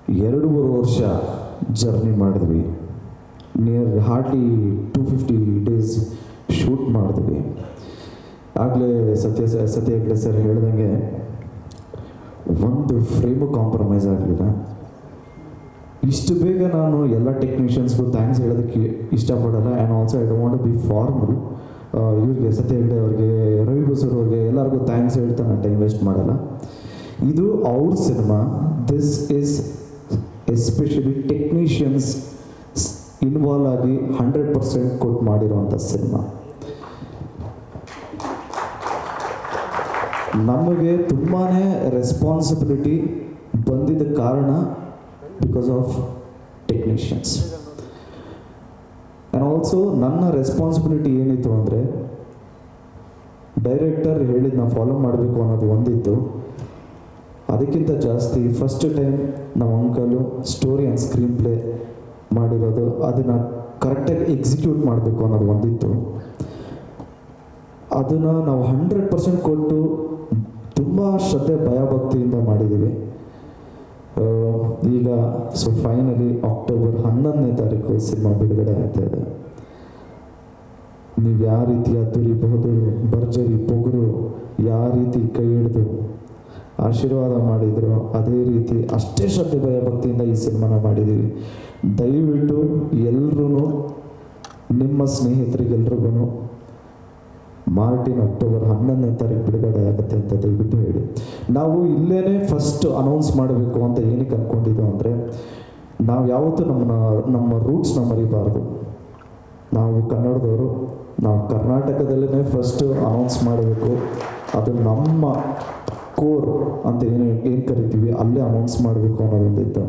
2.5 ವರ್ಷ ಜರ್ನಿ ಮಾಡಿದ್ವಿ. Hardly 250 days shoot ಮಾಡಿದ್ವಿ. ಆಗಲೇ ಸತ್ಯ ಹೆಗ್ಡೆ ಸರ್ ಹೇಳ್ದಂಗೆ ಒಂದು ಫ್ರೇಮು ಕಾಂಪ್ರಮೈಸ್ ಆಗಲಿಲ್ಲ. ಇಷ್ಟು ಬೇಗ ನಾನು ಎಲ್ಲ ಟೆಕ್ನಿಷಿಯನ್ಸ್ಗೂ ಥ್ಯಾಂಕ್ಸ್ ಹೇಳೋದಕ್ಕೆ ಇಷ್ಟಪಡಲ್ಲ. And also I don't want to be formal. ಇವ್ರಿಗೆ ಸತ್ಯ ಹೆಗ್ಡೆ ಅವ್ರಿಗೆ, ರವಿ ಬಸೂರ್ ಅವ್ರಿಗೆ ಎಲ್ಲರಿಗೂ ಥ್ಯಾಂಕ್ಸ್ ಹೇಳ್ತಾ ನಾನು ಟೈಮ್ ವೇಸ್ಟ್ ಮಾಡಲ್ಲ. ಇದು ಅವ್ರ cinema. This is especially technicians involve ಆಗಿ 100% ಕೊಟ್ಟು ಮಾಡಿರೋವಂಥ ಸಿನಿಮಾ. ನಮಗೆ ತುಂಬಾ ರೆಸ್ಪಾನ್ಸಿಬಿಲಿಟಿ ಬಂದಿದ್ದ ಕಾರಣ because of technicians. And also ನನ್ನ ರೆಸ್ಪಾನ್ಸಿಬಿಲಿಟಿ ಏನಿತ್ತು ಅಂದರೆ, ಡೈರೆಕ್ಟರ್ ಹೇಳಿದ್ದು ನಾವು ಫಾಲೋ ಮಾಡಬೇಕು ಅನ್ನೋದು ಒಂದಿತ್ತು. ಅದಕ್ಕಿಂತ ಜಾಸ್ತಿ ಫಸ್ಟ್ ಟೈಮ್ ನಮ್ಮ uncle story and screen play ಮಾಡಿರೋದು, ಅದನ್ನು ಕರೆಕ್ಟಾಗಿ ಎಕ್ಸಿಕ್ಯೂಟ್ ಮಾಡಬೇಕು ಅನ್ನೋದು ಒಂದಿತ್ತು. ಅದನ್ನು ನಾವು 100% ಕೊಟ್ಟು ತುಂಬ ಶ್ರದ್ಧೆ ಭಯಭಕ್ತಿಯಿಂದ ಮಾಡಿದ್ದೀವಿ. ಈಗ ಫೈನಲಿ ಅಕ್ಟೋಬರ್ 11ನೇ ತಾರೀಕು ಸಿನಿಮಾ ಬಿಡುಗಡೆ ಆಗ್ತಾ ಇದೆ. ನೀವು ಯಾವ ರೀತಿ ಅದ್ದೂರಿಬಹುದು, ಭರ್ಜರಿ ಪೊಗರು ಯಾವ ರೀತಿ ಕೈ ಹಿಡಿದು ಆಶೀರ್ವಾದ ಮಾಡಿದ್ರು, ಅದೇ ರೀತಿ ಅಷ್ಟೇ ಶ್ರದ್ಧೆ ಭಯಭಕ್ತಿಯಿಂದ ಈ ಸಿನಿಮಾನ ಮಾಡಿದ್ದೀವಿ. ದಯವಿಟ್ಟು ಎಲ್ಲರೂ ನಿಮ್ಮ ಸ್ನೇಹಿತರಿಗೆಲ್ರಿಗೂ ಮಾರ್ಟಿನ್ ಅಕ್ಟೋಬರ್ 11ನೇ ತಾರೀಕು ಬಿಡುಗಡೆ ಆಗುತ್ತೆ ಅಂತ ದಯವಿಟ್ಟು ಹೇಳಿ. ನಾವು ಇಲ್ಲೇ ಫಸ್ಟ್ ಅನೌನ್ಸ್ ಮಾಡಬೇಕು ಅಂತ ಏನಕ್ಕೆ ಅಂದ್ಕೊಂಡಿದ್ದು ಅಂದರೆ, ನಾವು ಯಾವತ್ತೂ ನಮ್ಮ ರೂಟ್ಸ್ನ ಮರಿಬಾರ್ದು. ನಾವು ಕನ್ನಡದವರು, ನಾವು ಕರ್ನಾಟಕದಲ್ಲೇ ಫಸ್ಟ್ ಅನೌನ್ಸ್ ಮಾಡಬೇಕು. ಅದು ನಮ್ಮ ಕೋರ್ ಅಂತ ಏನು ಕರಿತೀವಿ ಅಲ್ಲೇ ಅನೌನ್ಸ್ ಮಾಡಬೇಕು ಅನ್ನೋದೊಂದಿತ್ತು.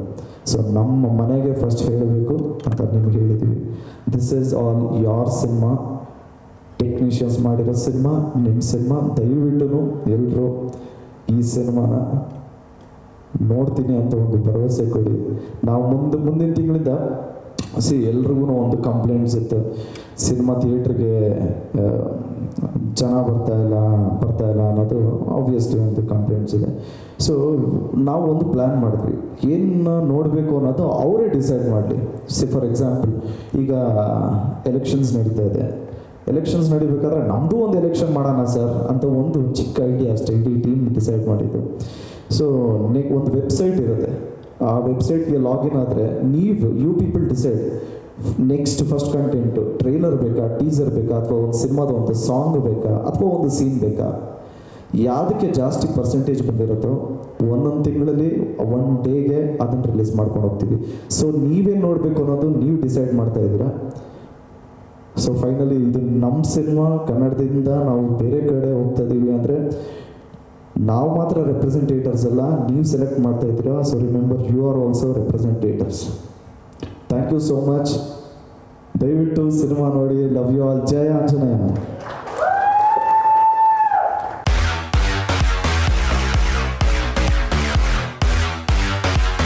ಸೊ ನಮ್ಮ ಮನೆಗೆ ಫಸ್ಟ್ ಹೇಳಬೇಕು ಅಂತ ನಿಮ್ಗೆ ಹೇಳಿದ್ವಿ. This is all your cinema, technicians ಮಾಡಿರೋ ಸಿನಿಮಾ, ನಿಮ್ಮ ಸಿನಿಮಾ. ದಯವಿಟ್ಟು ಎಲ್ಲರೂ ಈ ಸಿನಿಮಾನ ನೋಡ್ತೀನಿ ಅಂತ ಒಂದು ಭರವಸೆ ಕೊಡಿ. ನಾವು ಮುಂದಿನ ತಿಂಗಳಿಂದ ಎಲ್ರಿಗೂ ಒಂದು ಕಂಪ್ಲೇಂಟ್ಸ್ ಇತ್ತು, ಸಿನಿಮಾ ಥಿಯೇಟ್ರಿಗೆ ಜನ ಬರ್ತಾ ಇಲ್ಲ ಅನ್ನೋದು ಆಬ್ವಿಯಸ್ಲಿ ಒಂದು ಕಂಪ್ಲೇಂಟ್ಸ್ ಇದೆ. ಸೊ ನಾವು ಒಂದು ಪ್ಲ್ಯಾನ್ ಮಾಡಿದ್ವಿ, ಏನು ನೋಡಬೇಕು ಅನ್ನೋದು ಅವರೇ ಡಿಸೈಡ್ ಮಾಡಲಿ. ಫಾರ್ ಎಕ್ಸಾಂಪಲ್, ಈಗ ಎಲೆಕ್ಷನ್ಸ್ ನಡೀತಾ ಇದೆ. ಎಲೆಕ್ಷನ್ಸ್ ನಡಿಬೇಕಾದ್ರೆ ನಮ್ಮದು ಒಂದು ಎಲೆಕ್ಷನ್ ಮಾಡೋಣ ಸರ್ ಅಂತ ಒಂದು ಚಿಕ್ಕ ಐಡಿಯಾ ಅಷ್ಟೇ ಇಡೀ ಟೀಮ್ ಡಿಸೈಡ್ ಮಾಡಿದ್ದು. ಸೊ ಒಂದು ವೆಬ್ಸೈಟ್ ಇರುತ್ತೆ, ಆ ವೆಬ್ಸೈಟ್ಗೆ ಲಾಗಿನ್ ಆದರೆ you people decide next first content trailer ಬೇಕಾ, ಟೀಸರ್ ಬೇಕಾ, ಅಥವಾ ಒಂದು ಸಿನಿಮಾದ ಒಂದು ಸಾಂಗ್ ಬೇಕಾ, ಅಥವಾ ಒಂದು ಸೀನ್ ಬೇಕಾ, ಯಾವುದಕ್ಕೆ ಜಾಸ್ತಿ ಪರ್ಸೆಂಟೇಜ್ ಬಂದಿರುತ್ತೋ ಒಂದೊಂದು ತಿಂಗಳಲ್ಲಿ 1 ಡೇಗೆ ಅದನ್ನು ರಿಲೀಸ್ ಮಾಡ್ಕೊಂಡು ಹೋಗ್ತೀವಿ. ಸೊ ನೀವೇನು ನೋಡಬೇಕು ಅನ್ನೋದು ನೀವು ಡಿಸೈಡ್ ಮಾಡ್ತಾ ಇದ್ದೀರಾ. ಸೊ ಫೈನಲಿ ಇದು ನಮ್ಮ ಸಿನಿಮಾ, ಕನ್ನಡದಿಂದ ನಾವು ಬೇರೆ ಕಡೆ ಹೋಗ್ತಾ ಇದ್ದೀವಿ ಅಂದರೆ ನಾವು ಮಾತ್ರ ರೆಪ್ರೆಸೆಂಟೇಟರ್ಸ್ ಅಲ್ಲ, ನೀವು ಸೆಲೆಕ್ಟ್ ಮಾಡ್ತಾ ಇದ್ದೀರಾ. So remember, you are also representators. Thank you so much. ದಯವಿಟ್ಟು ಸಿನಿಮಾ ನೋಡಿ. Love you all. ಜಯ ಆಂಜನೇಯ.